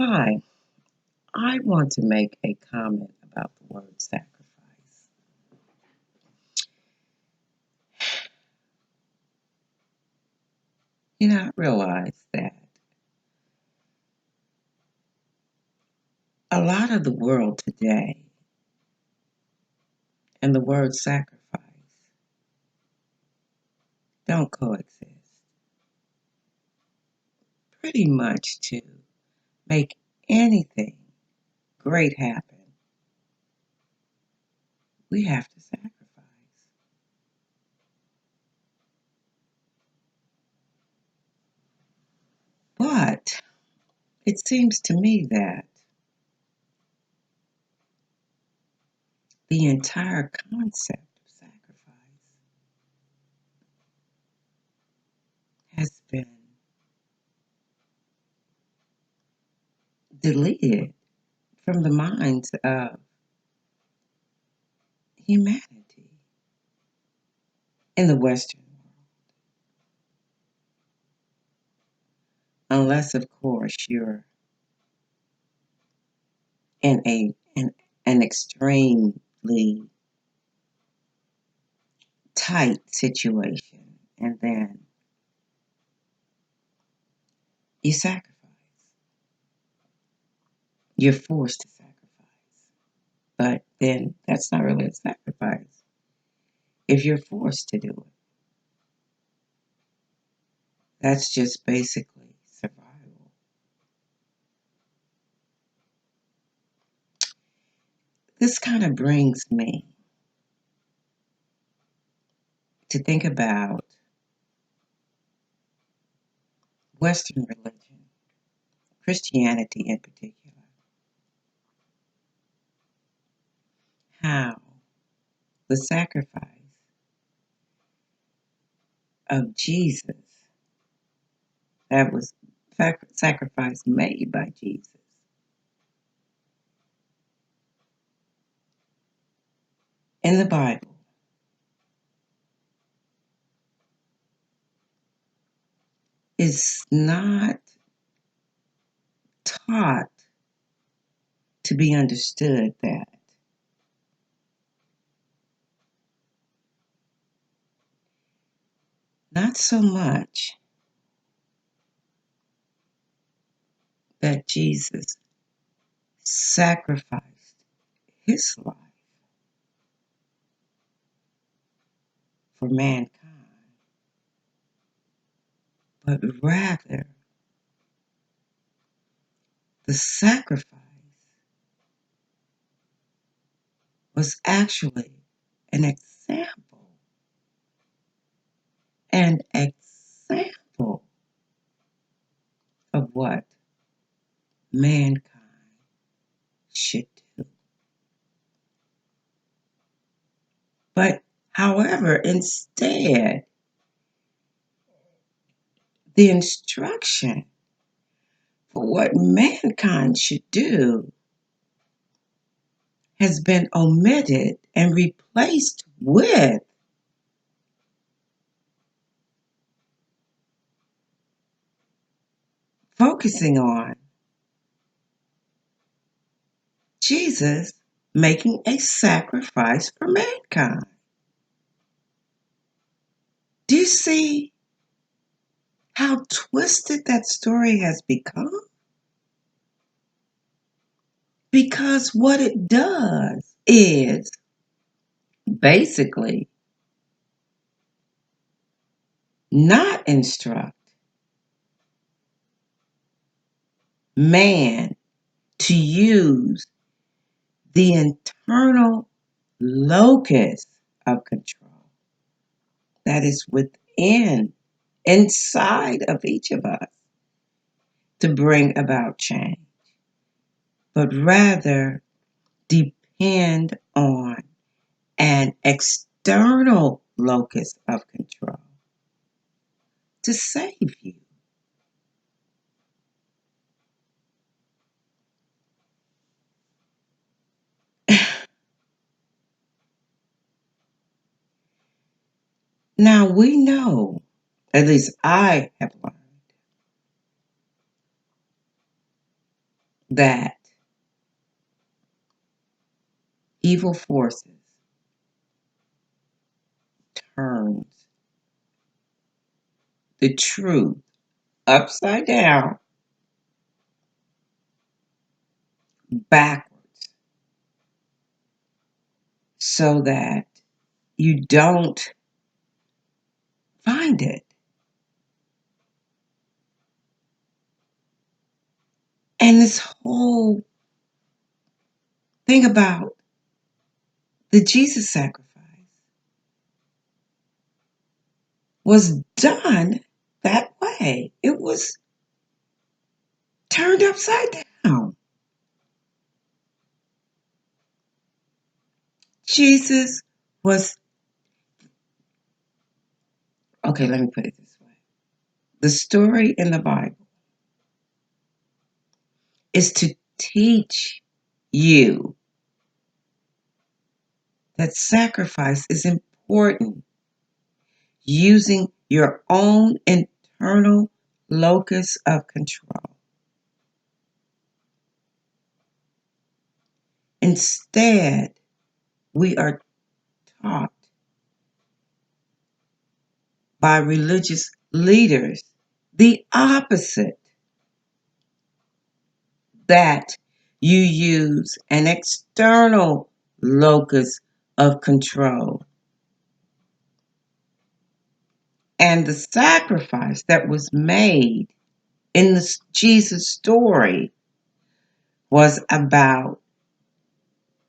Hi, I want to make a comment about the word sacrifice. I realize that a lot of the world today and the word sacrifice don't coexist. Pretty much to make anything great happen, we have to sacrifice. But it seems to me that the entire concept of sacrifice has been deleted from the minds of humanity in the Western world. Unless, of course, you're in an extremely tight situation, and then you sacrifice. You're forced to sacrifice. But then that's not really a sacrifice if you're forced to do it. That's just basically survival. This kind of brings me to think about Western religion, Christianity in particular, how the sacrifice of Jesus, that was sacrifice made by Jesus, in the Bible, is not taught to be understood that not so much that Jesus sacrificed his life for mankind, but rather the sacrifice was actually an example of what mankind should do. But however, instead, the instruction for what mankind should do has been omitted and replaced with focusing on Jesus making a sacrifice for mankind. Do you see how twisted that story has become? Because what it does is basically not instruct man to use the internal locus of control that is inside of each of us to bring about change, but rather depend on an external locus of control to save you. Now we know, at least I have learned, that evil forces turns the truth upside down, backwards, so that you don't find it. And this whole thing about the Jesus sacrifice was done that way. It was turned upside down. Jesus was, okay, let me put it this way. The story in the Bible is to teach you that sacrifice is important, using your own internal locus of control. Instead, we are taught by religious leaders the opposite, that you use an external locus of control. And the sacrifice that was made in the Jesus story was about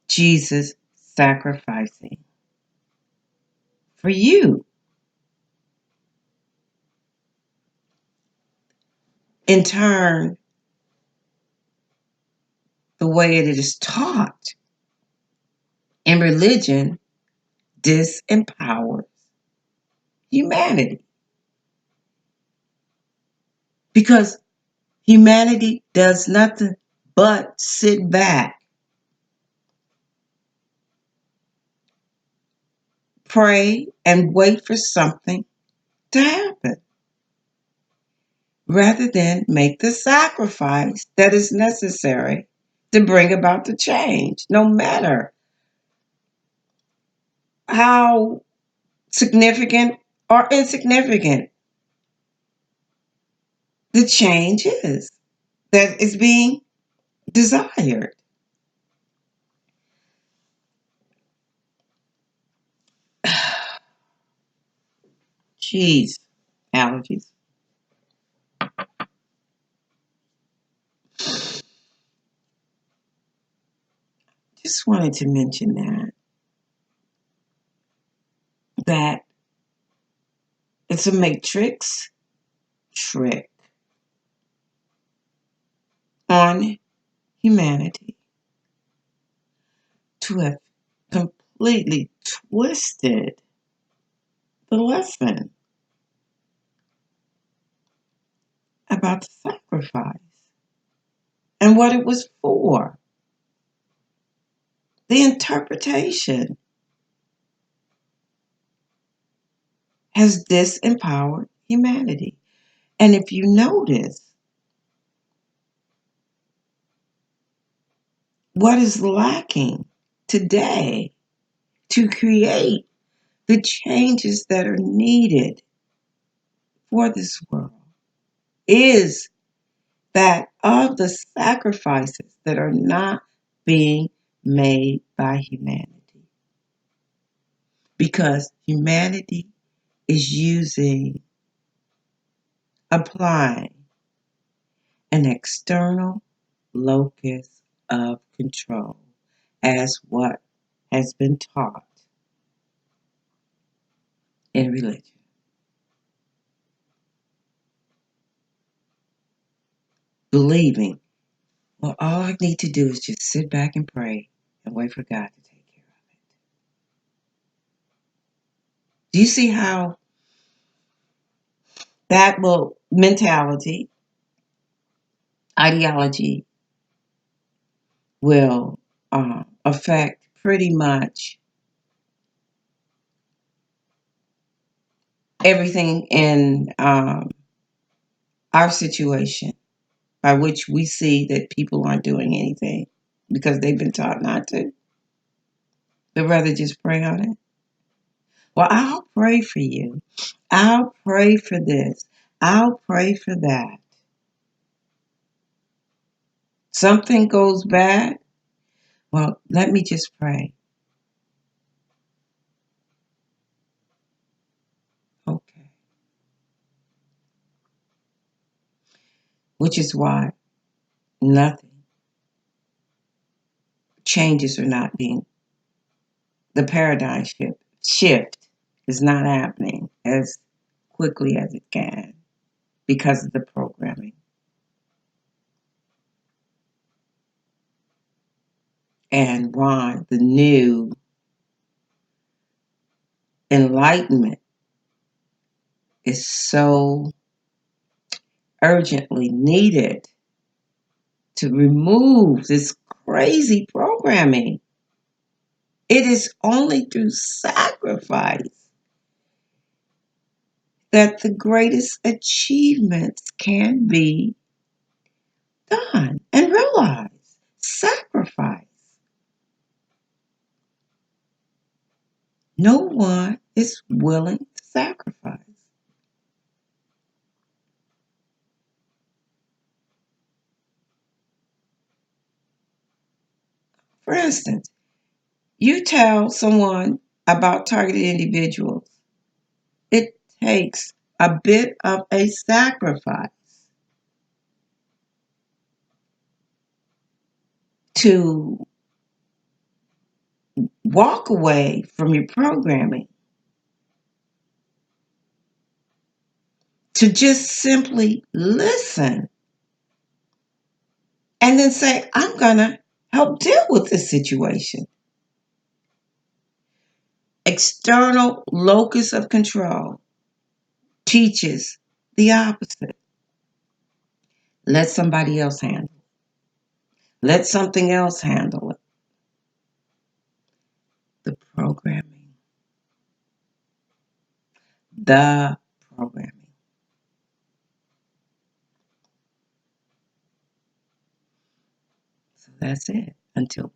Jesus sacrificing for you. In turn, the way it is taught in religion disempowers humanity, because humanity does nothing but sit back, pray, and wait for something to happen, rather than make the sacrifice that is necessary to bring about the change, no matter how significant or insignificant the change is that is being desired. Jeez, allergies. Just wanted to mention that it's a matrix trick on humanity to have completely twisted the lesson about the sacrifice and what it was for. The interpretation has disempowered humanity. And if you notice, what is lacking today to create the changes that are needed for this world is that of the sacrifices that are not being made by humanity. Because humanity is applying an external locus of control as what has been taught in religion. Believing, well, all I need to do is just sit back and pray and wait for God to take care of it. Do you see how that mentality, ideology will affect pretty much everything in our situation by which we see that people aren't doing anything because they've been taught not to, but rather just pray on it. Well, I'll pray for you. I'll pray for this. I'll pray for that. Something goes bad. Well, let me just pray. Okay. Which is why nothing, changes are not being, the paradigm shift is not happening as quickly as it can because of the programming. And why the new enlightenment is so urgently needed to remove this crazy programming. It is only through sacrifice that the greatest achievements can be done and realized. Sacrifice. No one is willing to sacrifice. For instance, you tell someone about targeted individuals, it takes a bit of a sacrifice to walk away from your programming, to just simply listen and then say, I'm going to help deal with this situation. External locus of control teaches the opposite. Let somebody else handle it. Let something else handle it. The programming. The programming. So that's it. Until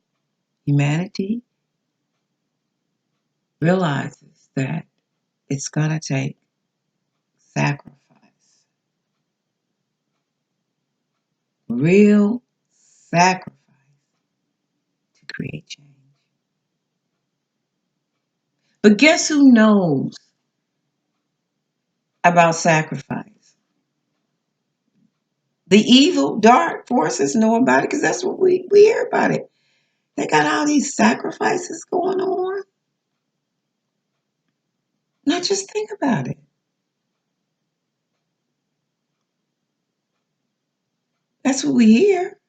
humanity realizes that it's going to take sacrifice. Real sacrifice to create change. But guess who knows about sacrifice? The evil, dark forces know about it because that's what we hear about it. They got all these sacrifices going on. Now just think about it. That's what we hear.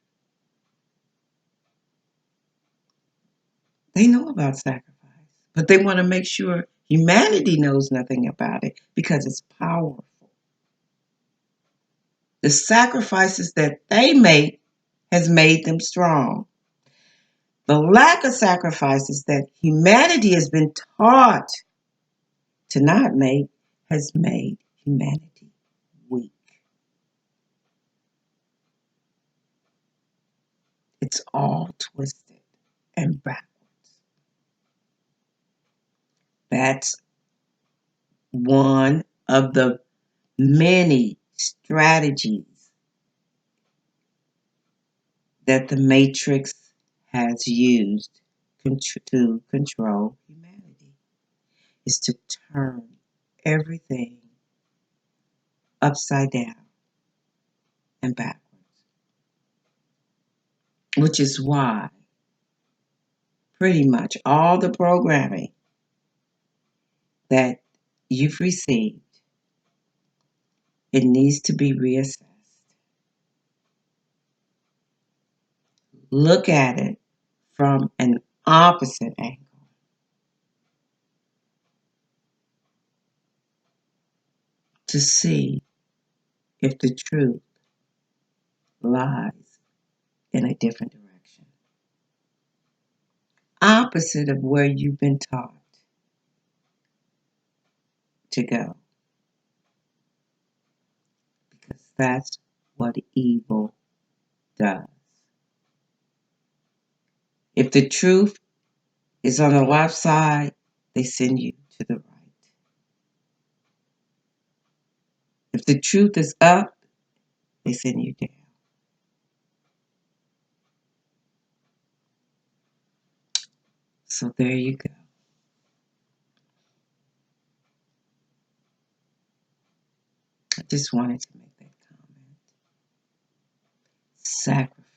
They know about sacrifice, but they want to make sure humanity knows nothing about it because it's powerful. The sacrifices that they make has made them strong. The lack of sacrifices that humanity has been taught to not make has made humanity weak. It's all twisted and backwards. That's one of the many strategies that the Matrix has used to control humanity, is to turn everything upside down and backwards. Which is why pretty much all the programming that you've received, it needs to be reassessed. Look at it from an opposite angle. To see if the truth lies in a different direction. Opposite of where you've been taught to go. Because that's what evil does. If the truth is on the left side, they send you to the right. If the truth is up, they send you down. So there you go. I just wanted to make that comment. Sacrifice.